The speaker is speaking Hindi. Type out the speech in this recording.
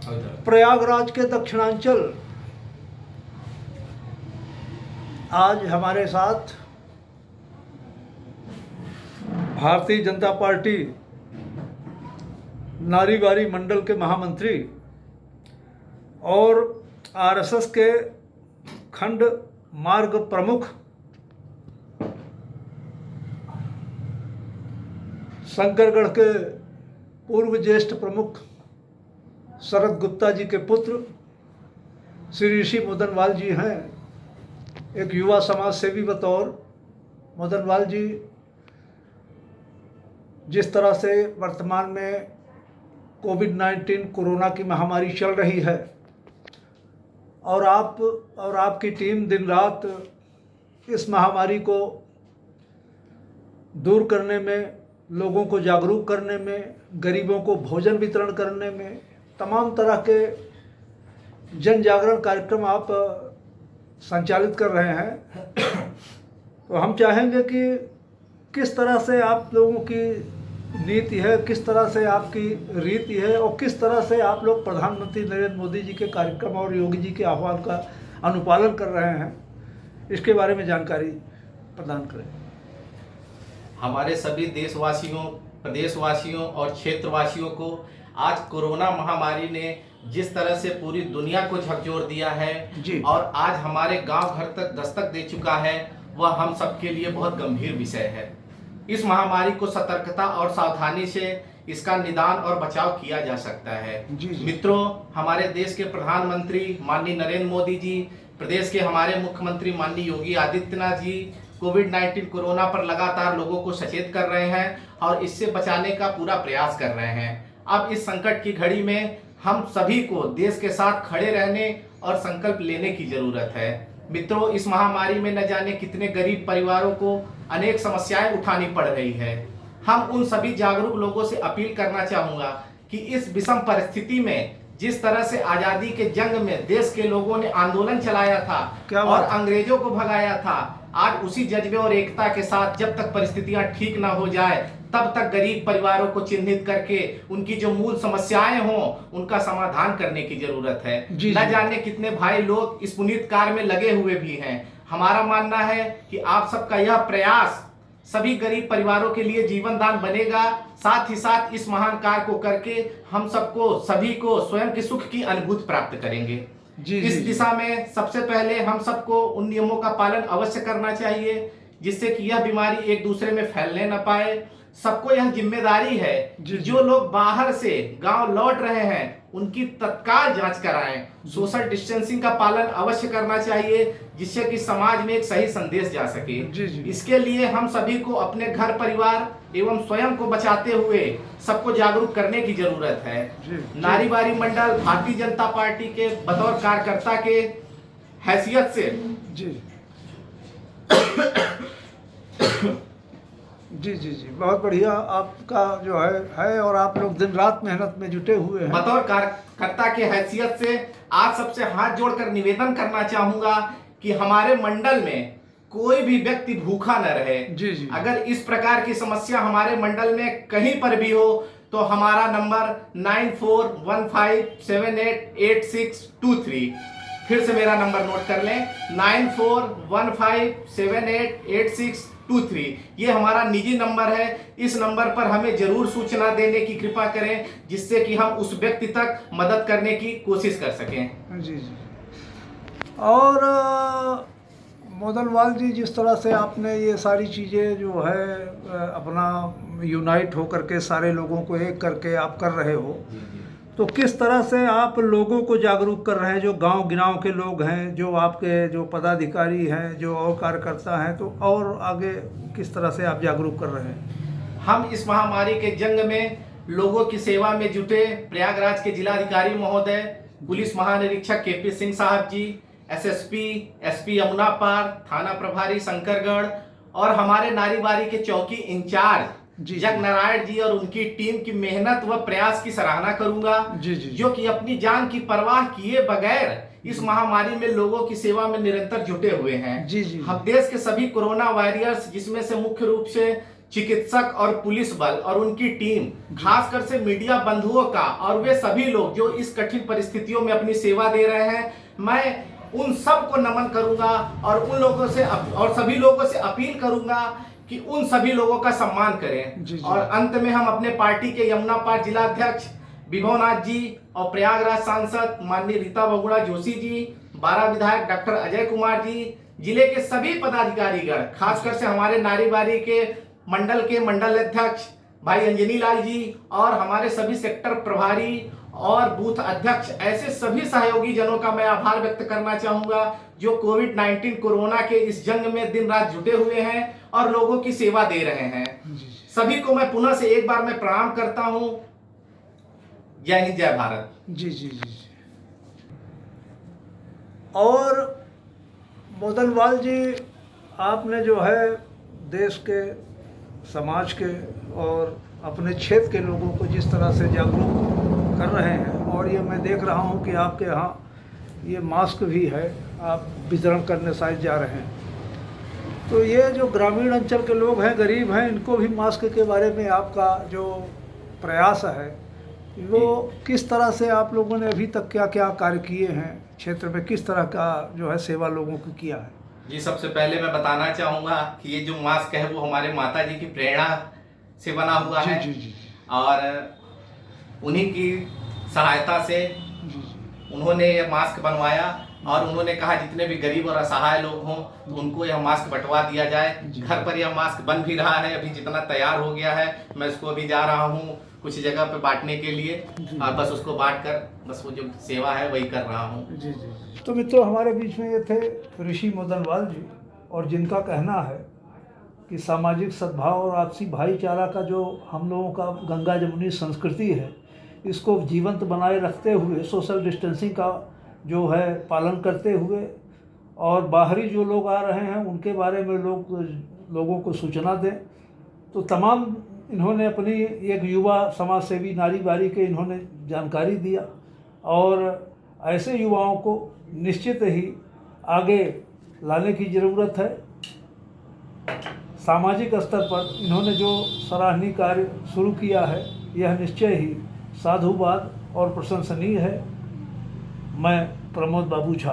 प्रयागराज के दक्षिणांचल आज हमारे साथ भारतीय जनता पार्टी नारीवारी मंडल के महामंत्री और आरएसएस के खंड मार्ग प्रमुख शंकरगढ़ के पूर्व ज्येष्ठ प्रमुख शरद गुप्ता जी के पुत्र श्री ऋषि मदनवाल जी हैं। एक युवा समाज सेवी बतौर मदनवाल जी जिस तरह से वर्तमान में कोविड-19 कोरोना की महामारी चल रही है और आपकी टीम दिन रात इस महामारी को दूर करने में, लोगों को जागरूक करने में, गरीबों को भोजन वितरण करने में, तमाम तरह के जन जागरण कार्यक्रम आप संचालित कर रहे हैं। तो हम चाहेंगे कि किस तरह से आप लोगों की नीति है, किस तरह से आपकी रीति है और किस तरह से आप लोग प्रधानमंत्री नरेंद्र मोदी जी के कार्यक्रम और योगी जी के आह्वान का अनुपालन कर रहे हैं, इसके बारे में जानकारी प्रदान करें। हमारे सभी देशवासियों, प्रदेशवासियों और क्षेत्रवासियों को आज कोरोना महामारी ने जिस तरह से पूरी दुनिया को झकझोर दिया है जी। और आज हमारे गांव घर तक दस्तक दे चुका है, वह हम सबके लिए बहुत गंभीर विषय है। इस महामारी को सतर्कता और सावधानी से इसका निदान और बचाव किया जा सकता है। जी। मित्रों, हमारे देश के प्रधानमंत्री माननीय नरेंद्र मोदी जी, प्रदेश के हमारे मुख्यमंत्री माननीय योगी आदित्यनाथ जी कोविड-19 कोरोना पर लगातार लोगों को सचेत कर रहे हैं और इससे बचाने का पूरा प्रयास कर रहे हैं। अब इस संकट की घड़ी में हम सभी को देश के साथ खड़े रहने और संकल्प लेने की जरूरत है। मित्रों, इस महामारी में न जाने कितने गरीब परिवारों को अनेक समस्याएं उठानी पड़ रही है। हम उन सभी जागरूक लोगों से अपील करना चाहूंगा कि इस विषम परिस्थिति में जिस तरह से आजादी के जंग में देश के लोगों ने आंदोलन चलाया था और अंग्रेजों को भगाया था, आज उसी जज्बे और एकता के साथ जब तक परिस्थितियां ठीक ना हो जाए तब तक गरीब परिवारों को चिन्हित करके उनकी जो मूल समस्याएं हों उनका समाधान करने की जरूरत है। न जाने कितने भाई लोग इस पुनीत कार्य में लगे हुए भी हैं। हमारा मानना है कि आप सबका यह प्रयास सभी गरीब परिवारों के लिए जीवन दान बनेगा। साथ ही साथ इस महान कार्य को करके हम सबको, सभी को स्वयं के सुख की अनुभूति प्राप्त करेंगे। इस दिशा में सबसे पहले हम सबको उन नियमों का पालन अवश्य करना चाहिए जिससे कि यह बीमारी एक दूसरे में फैलने न पाए। सबको यह जिम्मेदारी है कि जो लोग बाहर से गांव लौट रहे हैं उनकी तत्काल जांच कराएं। सोशल डिस्टेंसिंग का पालन अवश्य करना चाहिए जिससे कि समाज में एक सही संदेश जा सके। इसके लिए हम सभी को अपने घर परिवार एवं स्वयं को बचाते हुए सबको जागरूक करने की जरूरत है। नारीवारी मंडल भारतीय जनता पार्टी के बतौर कार्यकर्ता के हैसियत से जी बहुत बढ़िया आपका जो है और आप लोग दिन रात मेहनत में जुटे हुए हैं। बतौर कार्यकर्ता के हैसियत से आप सबसे हाथ जोड़कर निवेदन करना चाहूंगा कि हमारे मंडल में कोई भी व्यक्ति भूखा न रहे। अगर इस प्रकार की समस्या हमारे मंडल में कहीं पर भी हो तो हमारा नंबर 9415788623, फिर से मेरा नंबर नोट कर लें, 9415788623। ये हमारा निजी नंबर है। इस नंबर पर हमें जरूर सूचना देने की कृपा करें जिससे कि हम उस व्यक्ति तक मदद करने की कोशिश कर सकें। जी। और मदनवाल जी, जिस तरह से आपने ये सारी चीज़ें जो है अपना यूनाइट होकर के सारे लोगों को एक करके आप कर रहे हो, तो किस तरह से आप लोगों को जागरूक कर रहे हैं, जो गांव गिनाव के लोग हैं, जो आपके जो पदाधिकारी हैं, जो और कार्यकर्ता हैं, तो और आगे किस तरह से आप जागरूक कर रहे हैं? हम इस महामारी के जंग में लोगों की सेवा में जुटे प्रयागराज के जिलाधिकारी महोदय, पुलिस महानिरीक्षक केपी सिंह साहब जी, एसपी यमुना पार, थाना प्रभारी शंकरगढ़ और हमारे नारीवारी के चौकी इंचार्ज जग नारायण जी और उनकी टीम की मेहनत व प्रयास की सराहना करूंगा, जो कि अपनी जान की परवाह किए बगैर इस महामारी में लोगों की सेवा में निरंतर जुटे हुए हैं। हम देश के सभी कोरोना वॉरियर्स, जिसमें से मुख्य रूप से चिकित्सक और पुलिस बल और उनकी टीम, खासकर से मीडिया बंधुओं का और वे सभी लोग जो इस कठिन परिस्थितियों में अपनी सेवा दे रहे हैं, मैं उन सब को नमन करूंगा और उन लोगों से और सभी लोगों से अपील करूंगा कि उन सभी लोगों का सम्मान करें। और अंत में हम अपने पार्टी के यमुना पार जिला अध्यक्ष विभवनाथ जी और प्रयागराज सांसद माननीय रीता बहुगुणा जोशी जी, बारा विधायक डॉक्टर अजय कुमार जी, जिले के सभी पदाधिकारीगण, खासकर से हमारे नारीबारी के मंडल अध्यक्ष भाई अंजनी लाल जी और हमारे सभी सेक्टर प्रभारी और बूथ अध्यक्ष, ऐसे सभी सहयोगी जनों का मैं आभार व्यक्त करना चाहूंगा जो कोविड-19 कोरोना के इस जंग में दिन रात जुटे हुए हैं और लोगों की सेवा दे रहे हैं। सभी को मैं पुनः से एक बार मैं प्रणाम करता हूं। जय हिंद, जय भारत। जी जी जी। और मोदनवाल जी, आपने जो है देश के, समाज के और अपने क्षेत्र के लोगों को जिस तरह से जागरूक कर रहे हैं, और ये मैं देख रहा हूँ कि आपके यहाँ ये मास्क भी है, आप वितरण करने शायद जा रहे हैं, तो ये जो ग्रामीण अंचल के लोग हैं, गरीब हैं, इनको भी मास्क के बारे में आपका जो प्रयास है वो किस तरह से आप लोगों ने अभी तक क्या क्या कार्य किए हैं, क्षेत्र में किस तरह का जो है सेवा लोगों को किया है? जी, सबसे पहले मैं बताना चाहूँगा कि ये जो मास्क है वो हमारे माता जी की प्रेरणा से बना हुआ है। जी जी। और उन्हीं की सहायता से उन्होंने ये मास्क बनवाया और उन्होंने कहा जितने भी गरीब और असहाय लोग हों तो उनको यह मास्क बंटवा दिया जाए। घर पर यह मास्क बन भी रहा है, अभी जितना तैयार हो गया है मैं इसको अभी जा रहा हूँ कुछ जगह पे बांटने के लिए, और बस उसको बांट कर बस वो जो सेवा है वही कर रहा हूँ। जी जी। तो मित्रों, हमारे बीच में ये थे ऋषि मोदनवाल जी, और जिनका कहना है कि सामाजिक सद्भाव और आपसी भाईचारा का जो हम लोगों का गंगा जमुनी संस्कृति है, इसको जीवंत बनाए रखते हुए सोशल डिस्टेंसिंग का जो है पालन करते हुए, और बाहरी जो लोग आ रहे हैं उनके बारे में लोगों को सूचना दें। तो तमाम इन्होंने अपनी एक युवा समाज सेवी नारीबारी के इन्होंने जानकारी दिया, और ऐसे युवाओं को निश्चित ही आगे लाने की ज़रूरत है। सामाजिक स्तर पर इन्होंने जो सराहनीय कार्य शुरू किया है, यह निश्चय ही साधुवाद और प्रशंसनीय है। मैं प्रमोद बाबू झा।